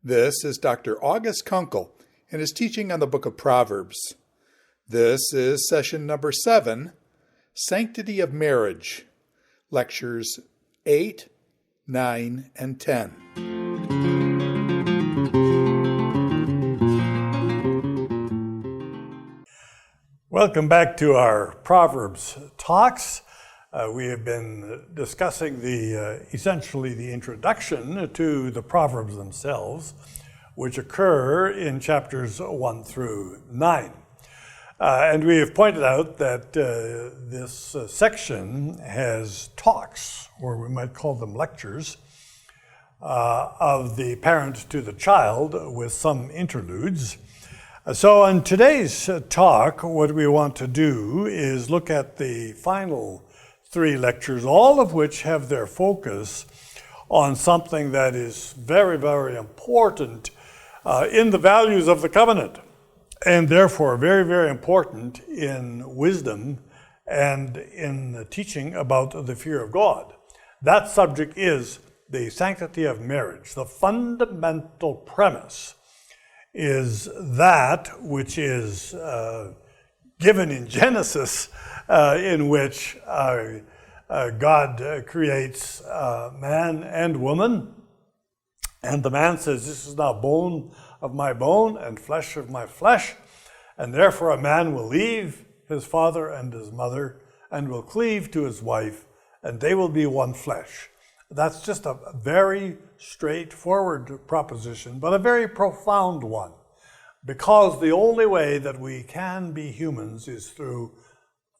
This is Dr. August Konkel and his teaching on the book of Proverbs. This is session number 7, Sanctity of Marriage, lectures 8, 9, and 10. Welcome back to our Proverbs talks. We have been discussing essentially the introduction to the Proverbs themselves, which occur in chapters 1 through 9. And we have pointed out that this section has talks, or we might call them lectures, of the parent to the child with some interludes. So in today's talk, what we want to do is look at the final 3 lectures, all of which have their focus on something that is very, very important in the values of the covenant, and therefore very, very important in wisdom and in the teaching about the fear of God. That subject is the sanctity of marriage. The fundamental premise is that which is given in Genesis, in which God creates man and woman, and the man says, "This is now bone of my bone and flesh of my flesh, and therefore a man will leave his father and his mother and will cleave to his wife, and they will be one flesh." That's just a very straightforward proposition, but a very profound one, because the only way that we can be humans is through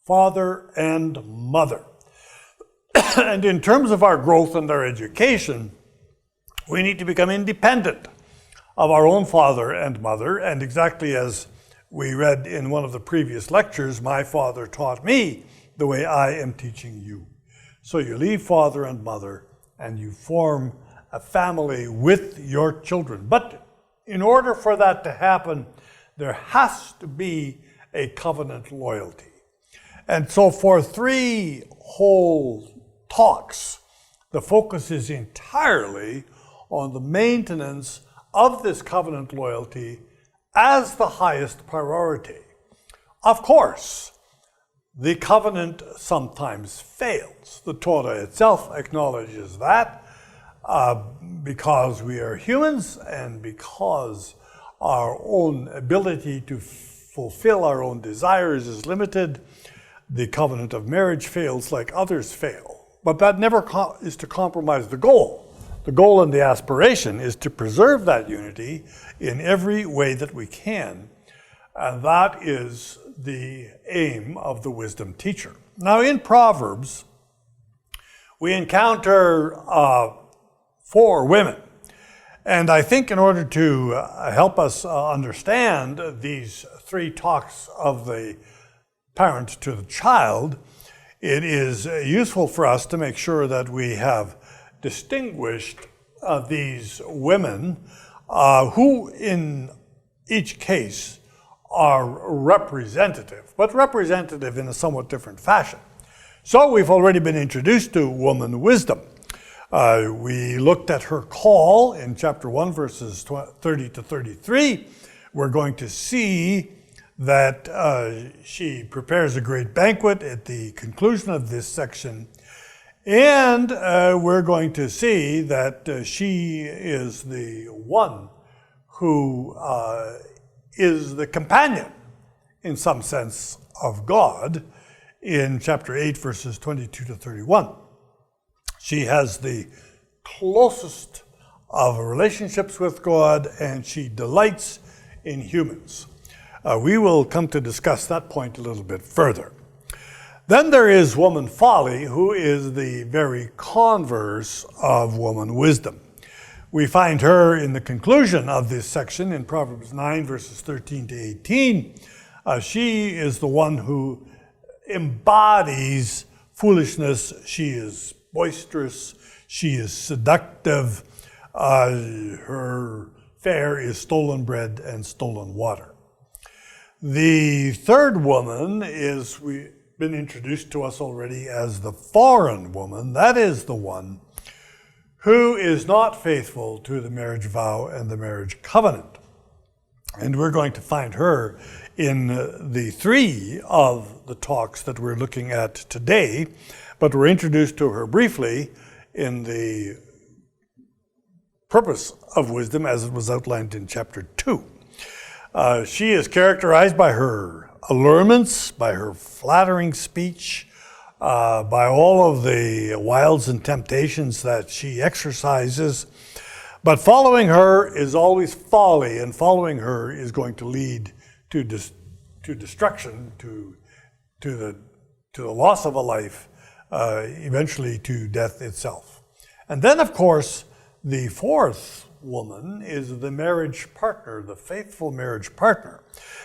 father and mother. And in terms of our growth and our education, we need to become independent of our own father and mother, and exactly as we read in one of the previous lectures, my father taught me the way I am teaching you. So you leave father and mother, and you form a family with your children. But in order for that to happen, there has to be a covenant loyalty. And so for 3 whole talks, the focus is entirely on the maintenance of this covenant loyalty as the highest priority. Of course, the covenant sometimes fails. The Torah itself acknowledges that because we are humans and because our own ability to fulfill our own desires is limited. The covenant of marriage fails like others fail. But that never is to compromise the goal. The goal and the aspiration is to preserve that unity in every way that we can. And that is the aim of the wisdom teacher. Now in Proverbs, we encounter 4 women. And I think in order to help us understand these 3 talks of the parent to the child, it is useful for us to make sure that we have distinguished these women who in each case are representative, but representative in a somewhat different fashion. So we've already been introduced to woman wisdom. We looked at her call in chapter 1, verses 30 to 33. We're going to see that she prepares a great banquet at the conclusion of this section. And we're going to see that she is the one who is the companion, in some sense, of God in chapter 8, verses 22 to 31. She has the closest of relationships with God, and she delights in humans. We will come to discuss that point a little bit further. Then there is woman folly, who is the very converse of woman wisdom. We find her in the conclusion of this section in Proverbs 9, verses 13 to 18. She is the one who embodies foolishness. She is boisterous. She is seductive. Her fare is stolen bread and stolen water. The third woman is been introduced to us already as the foreign woman. That is the one who is not faithful to the marriage vow and the marriage covenant. And we're going to find her in the three of the talks that we're looking at today, but we're introduced to her briefly in the purpose of wisdom as it was outlined in chapter 2. She is characterized by her allurements, by her flattering speech, by all of the wiles and temptations that she exercises. But following her is always folly, and following her is going to lead to destruction, to the loss of a life, eventually to death itself. And then, of course, the fourth woman is the marriage partner, the faithful marriage partner.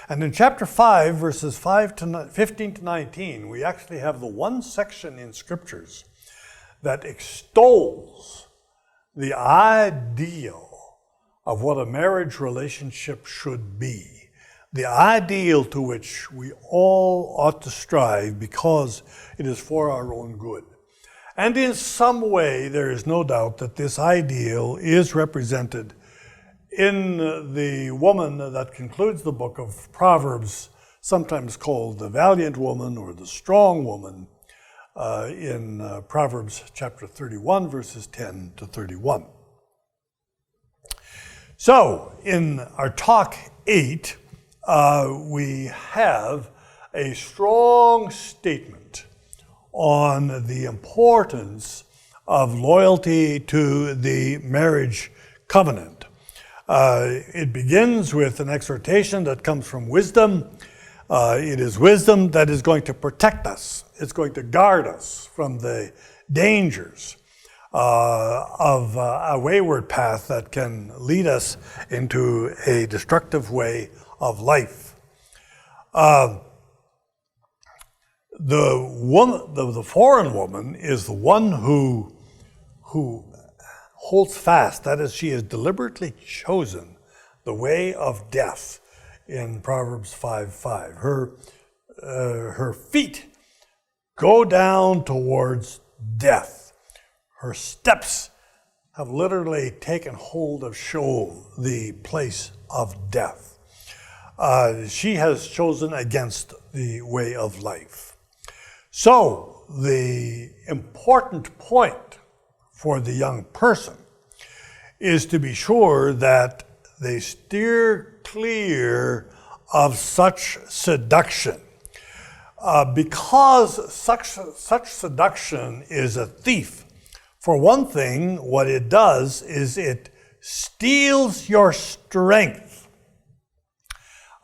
And in chapter 5, verses 15 to 19, we actually have the one section in Scriptures that extols the ideal of what a marriage relationship should be, the ideal to which we all ought to strive because it is for our own good. And in some way, there is no doubt that this ideal is represented in the woman that concludes the book of Proverbs, sometimes called the valiant woman or the strong woman, in Proverbs chapter 31, verses 10 to 31. So, in our talk 8, we have a strong statement on the importance of loyalty to the marriage covenant. It begins with an exhortation that comes from wisdom. It is wisdom that is going to protect us. It's going to guard us from the dangers of a wayward path that can lead us into a destructive way of life. The foreign woman is the one who holds fast. That is, she has deliberately chosen the way of death in Proverbs 5:5. Her feet go down towards death. Her steps have literally taken hold of Sheol, the place of death. She has chosen against the way of life. So, the important point for the young person is to be sure that they steer clear of such seduction. Because such seduction is a thief. For one thing, what it does is it steals your strength.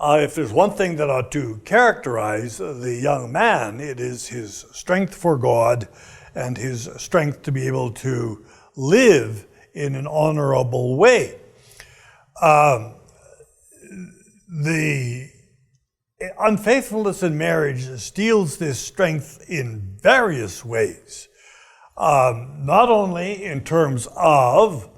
If there's one thing that ought to characterize the young man, it is his strength for God and his strength to be able to live in an honorable way. The unfaithfulness in marriage steals this strength in various ways. Not only in terms of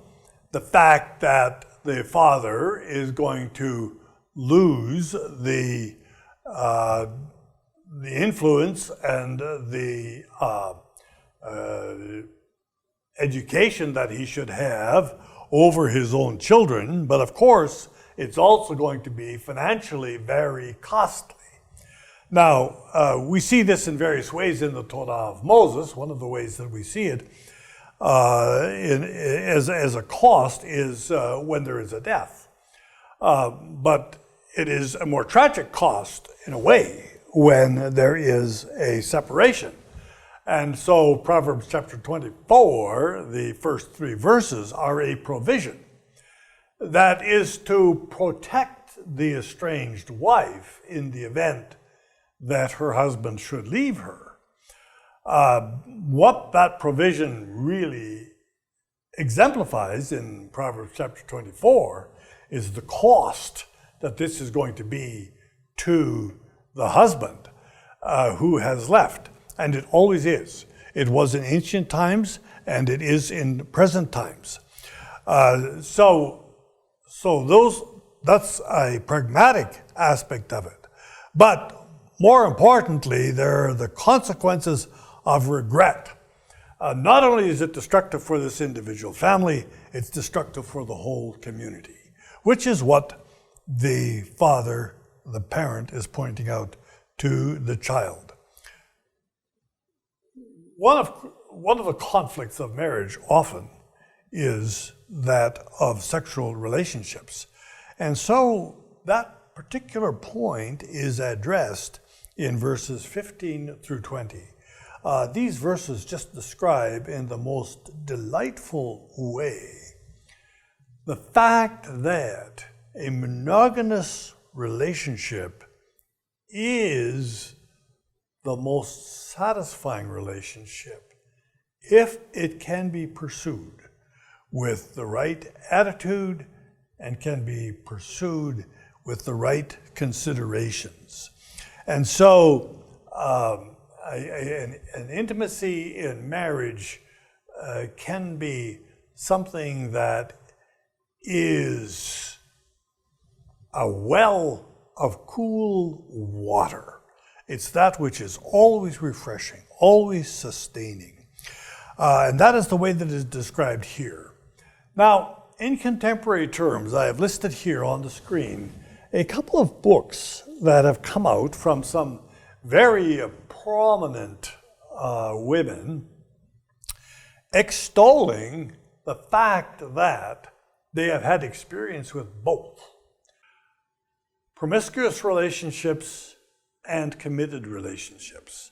the fact that the father is going to lose the influence and the education that he should have over his own children, but of course, it's also going to be financially very costly. Now, we see this in various ways in the Torah of Moses. One of the ways that we see it as a cost is when there is a death. But it is a more tragic cost, in a way, when there is a separation. And so Proverbs chapter 24, the first 3 verses, are a provision that is to protect the estranged wife in the event that her husband should leave her. What that provision really exemplifies in Proverbs chapter 24 is the cost that this is going to be to the husband who has left. And it always is. It was in ancient times, and it is in present times. So that's a pragmatic aspect of it. But more importantly, there are the consequences of regret. Not only is it destructive for this individual family, it's destructive for the whole community, which is what the father, the parent, is pointing out to the child. One of the conflicts of marriage often is that of sexual relationships. And so that particular point is addressed in verses 15 through 20. These verses just describe in the most delightful way the fact that a monogamous relationship is the most satisfying relationship if it can be pursued with the right attitude and can be pursued with the right considerations. And so an intimacy in marriage can be something that is a well of cool water. It's that which is always refreshing, always sustaining. And that is the way that it is described here. Now, in contemporary terms, I have listed here on the screen a couple of books that have come out from some very prominent women extolling the fact that they have had experience with both promiscuous relationships and committed relationships.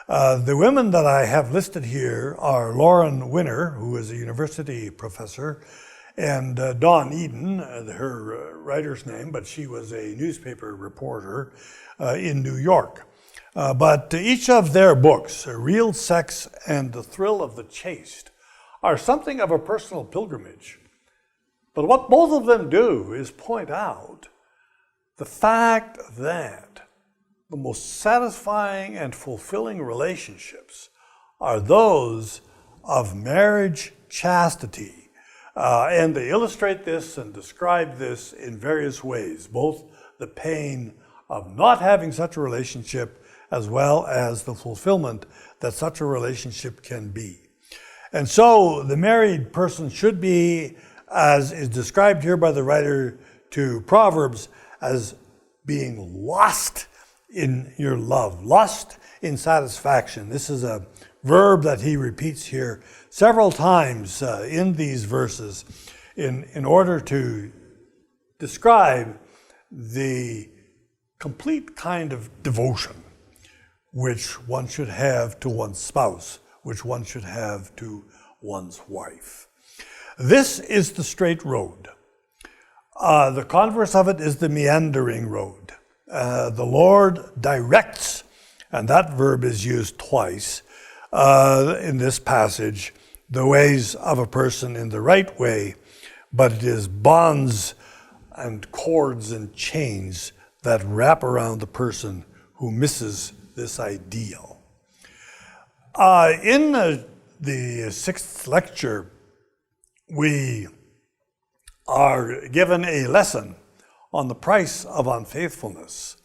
The women that I have listed here are Lauren Winner, who is a university professor, and Dawn Eden, her writer's name, but she was a newspaper reporter in New York. But each of their books, Real Sex and the Thrill of the Chaste, are something of a personal pilgrimage. But what both of them do is point out the fact that the most satisfying and fulfilling relationships are those of marriage chastity. And they illustrate this and describe this in various ways, both the pain of not having such a relationship as well as the fulfillment that such a relationship can be. And so the married person should be, as is described here by the writer to Proverbs, as being lost in your love, lost in satisfaction. This is a verb that he repeats here several times in these verses in order to describe the complete kind of devotion which one should have to one's spouse, which one should have to one's wife. This is the straight road. The converse of it is the meandering road. The Lord directs, and that verb is used twice in this passage, the ways of a person in the right way, but it is bonds and cords and chains that wrap around the person who misses this ideal. In the sixth lecture, we are given a lesson on the price of unfaithfulness.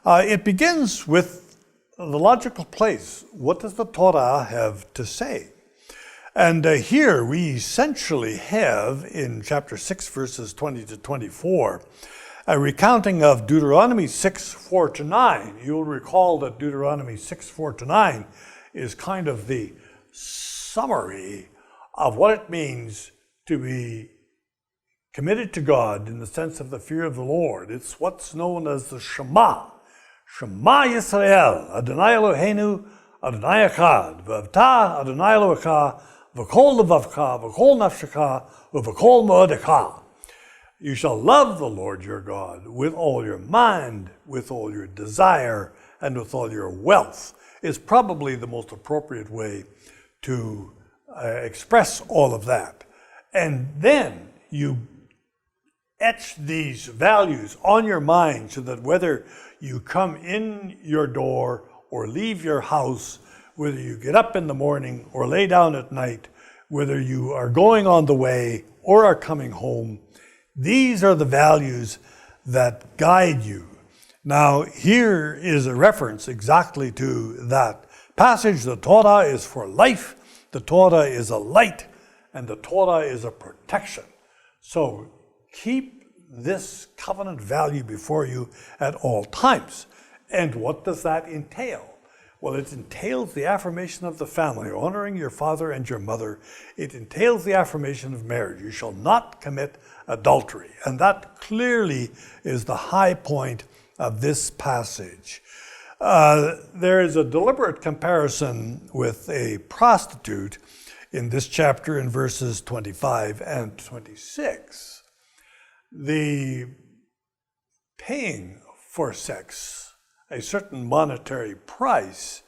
It begins with the logical place. What does the Torah have to say? And here we essentially have, in chapter 6, verses 20 to 24, a recounting of Deuteronomy 6, 4 to 9. You'll recall that Deuteronomy 6, 4 to 9 is kind of the summary of what it means to be committed to God in the sense of the fear of the Lord. It's what's known as the Shema. Shema Yisrael, Adonai Eloheinu, Adonai Echad, V'avta Adonai Elohecha, V'kol levavcha, V'kol nafshecha, V'kol moedecha. You shall love the Lord your God with all your mind, with all your desire, and with all your wealth, is probably the most appropriate way to express all of that. And then you etch these values on your mind so that whether you come in your door or leave your house, whether you get up in the morning or lay down at night, whether you are going on the way or are coming home, these are the values that guide you. Now, here is a reference exactly to that passage. The Torah is for life, the Torah is a light, and the Torah is a protection. So keep this covenant value before you at all times. And what does that entail? Well, it entails the affirmation of the family, honoring your father and your mother. It entails the affirmation of marriage. You shall not commit adultery. And that clearly is the high point of this passage. There is a deliberate comparison with a prostitute in this chapter in verses 25 and 26. The paying for sex, a certain monetary price,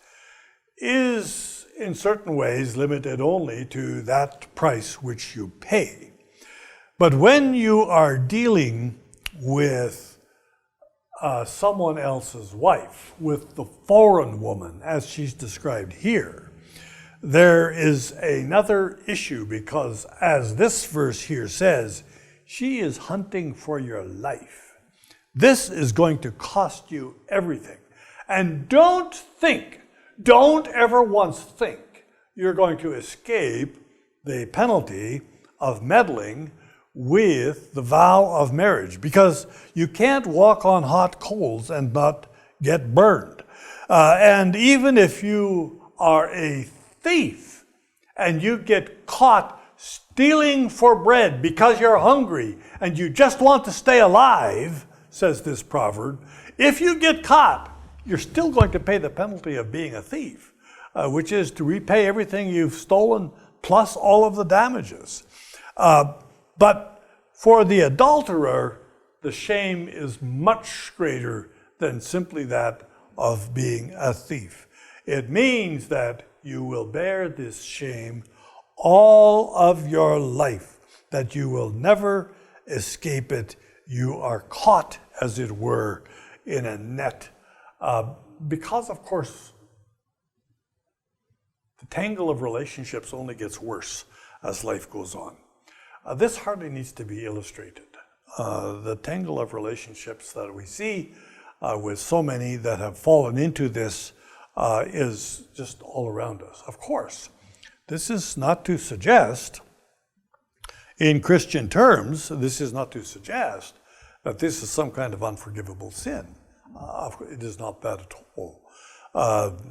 is in certain ways limited only to that price which you pay. But when you are dealing with someone else's wife, with the foreign woman, as she's described here, there is another issue, because as this verse here says, she is hunting for your life. This is going to cost you everything. And don't ever once think you're going to escape the penalty of meddling with the vow of marriage, because you can't walk on hot coals and not get burned. And even if you are a thief and you get caught stealing for bread because you're hungry and you just want to stay alive, says this proverb, if you get caught, you're still going to pay the penalty of being a thief, which is to repay everything you've stolen plus all of the damages. But for the adulterer, the shame is much greater than simply that of being a thief. It means that you will bear this shame all of your life, that you will never escape it. You are caught, as it were, in a net. Because, of course, the tangle of relationships only gets worse as life goes on. This hardly needs to be illustrated. The tangle of relationships that we see with so many that have fallen into this is just all around us. Of course, this is not to suggest, in Christian terms, this is not to suggest that this is some kind of unforgivable sin. It is not that at all.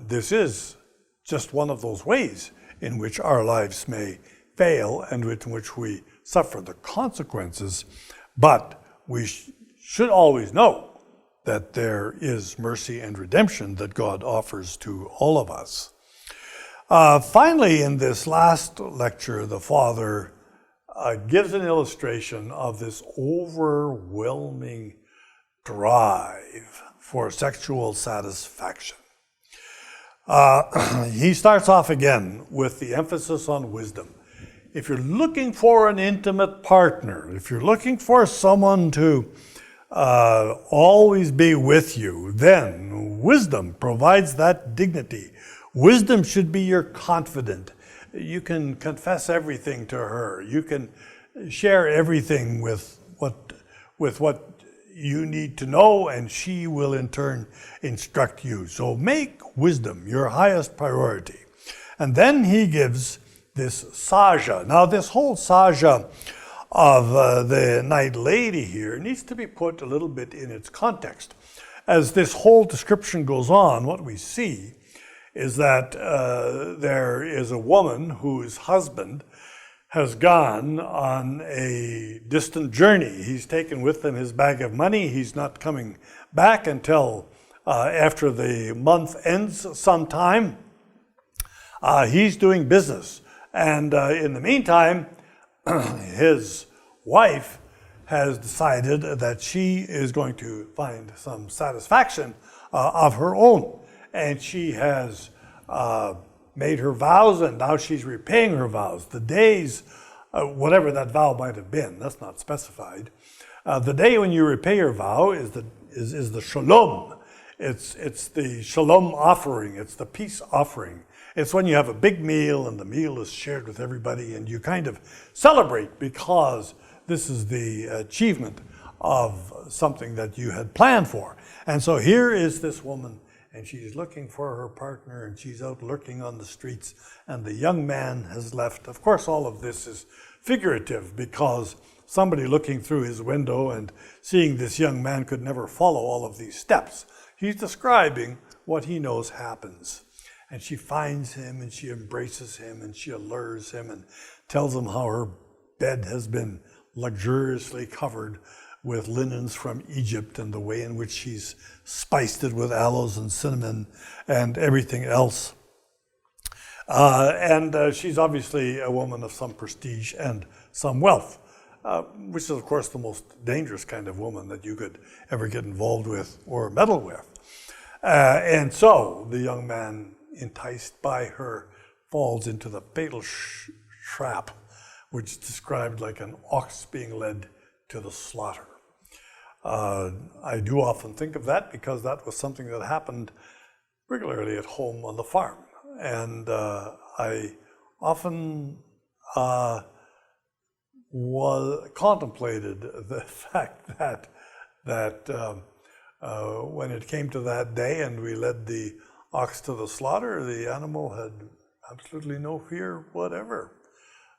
This is just one of those ways in which our lives may fail and in which we suffer the consequences, but we should always know that there is mercy and redemption that God offers to all of us. Finally, in this last lecture, the Father gives an illustration of this overwhelming drive for sexual satisfaction. He starts off again with the emphasis on wisdom. If you're looking for an intimate partner, if you're looking for someone to always be with you, then wisdom provides that dignity. Wisdom should be your confidant. You can confess everything to her. You can share everything with what you need to know, and she will in turn instruct you. So make wisdom your highest priority. And then he gives this saja. Now, this whole saja of the Night Lady here needs to be put a little bit in its context. As this whole description goes on, what we see is that there is a woman whose husband has gone on a distant journey. He's taken with him his bag of money. He's not coming back until after the month ends sometime. He's doing business. And in the meantime, his wife has decided that she is going to find some satisfaction of her own. And she has made her vows, and now she's repaying her vows. The days, whatever that vow might have been, that's not specified. The day when you repay your vow is the shalom. It's the shalom offering. It's the peace offering. It's when you have a big meal and the meal is shared with everybody and you kind of celebrate because this is the achievement of something that you had planned for. And so here is this woman, and she's looking for her partner, and she's out lurking on the streets, and the young man has left. Of course, all of this is figurative, because somebody looking through his window and seeing this young man could never follow all of these steps. He's describing what he knows happens. And she finds him, and she embraces him, and she allures him, and tells him how her bed has been luxuriously covered with linens from Egypt, and the way in which she's spiced it with aloes and cinnamon and everything else. And she's obviously a woman of some prestige and some wealth, which is, of course, the most dangerous kind of woman that you could ever get involved with or meddle with. And so the young man, enticed by her, falls into the fatal trap, which is described like an ox being led to the slaughter. I do often think of that because that was something that happened regularly at home on the farm. And I often contemplated the fact that when it came to that day and we led the ox to the slaughter, the animal had absolutely no fear whatever.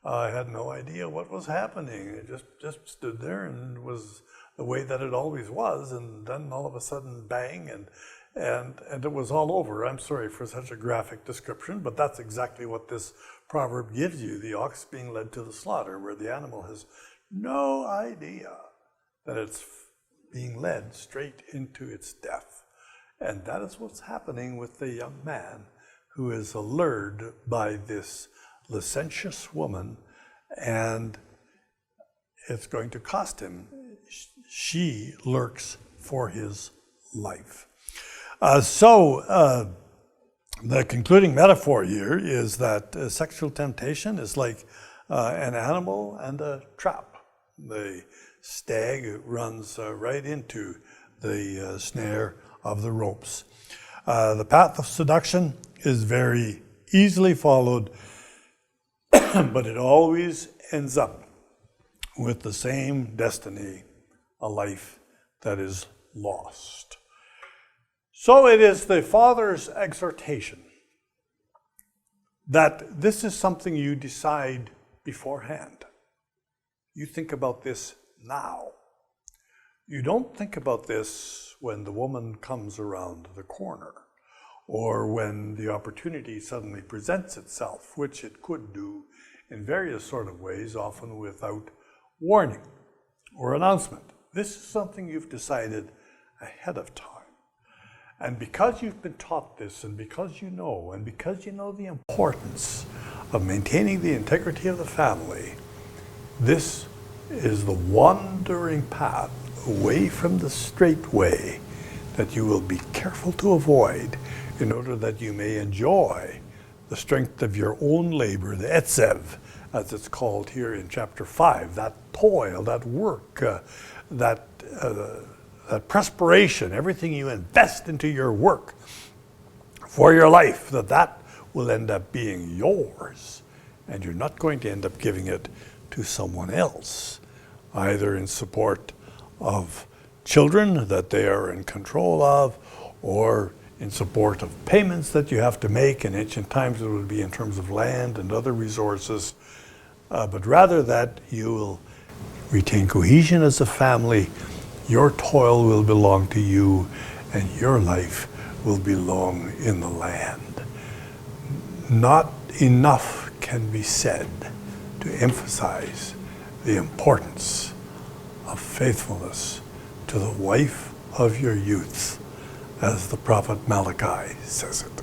I had no idea what was happening. It just stood there and was the way that it always was, and then all of a sudden, bang, and it was all over. I'm sorry for such a graphic description, but that's exactly what this proverb gives you, the ox being led to the slaughter, where the animal has no idea that it's being led straight into its death. And that is what's happening with the young man who is allured by this licentious woman, and it's going to cost him. She lurks for his life. So the concluding metaphor here is that sexual temptation is like an animal and a trap. The stag runs right into the snare of the ropes. The path of seduction is very easily followed, but it always ends up with the same destiny, a life that is lost. So it is the Father's exhortation that this is something you decide beforehand. You think about this now. You don't think about this when the woman comes around the corner, or when the opportunity suddenly presents itself, which it could do in various sort of ways, often without warning or announcement. This is something you've decided ahead of time. And because you've been taught this, and because you know the importance of maintaining the integrity of the family, this is the wandering path away from the straight way that you will be careful to avoid in order that you may enjoy the strength of your own labor, the etzev, as it's called here in chapter 5, that toil, that work, that perspiration, everything you invest into your work for your life, that will end up being yours, and you're not going to end up giving it to someone else, either in support of children that they are in control of, or in support of payments that you have to make. In ancient times it would be in terms of land and other resources, but rather that you will retain cohesion as a family. Your toil will belong to you, and your life will belong in the land. Not enough can be said to emphasize the importance of faithfulness to the wife of your youth, as the prophet Malachi says it.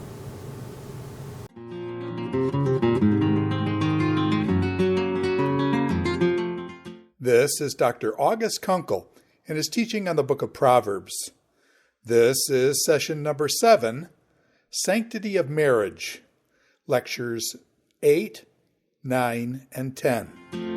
This is Dr. August Konkel and his teaching on the book of Proverbs. This is session number 7, Sanctity of Marriage, lectures 8, 9, and 10.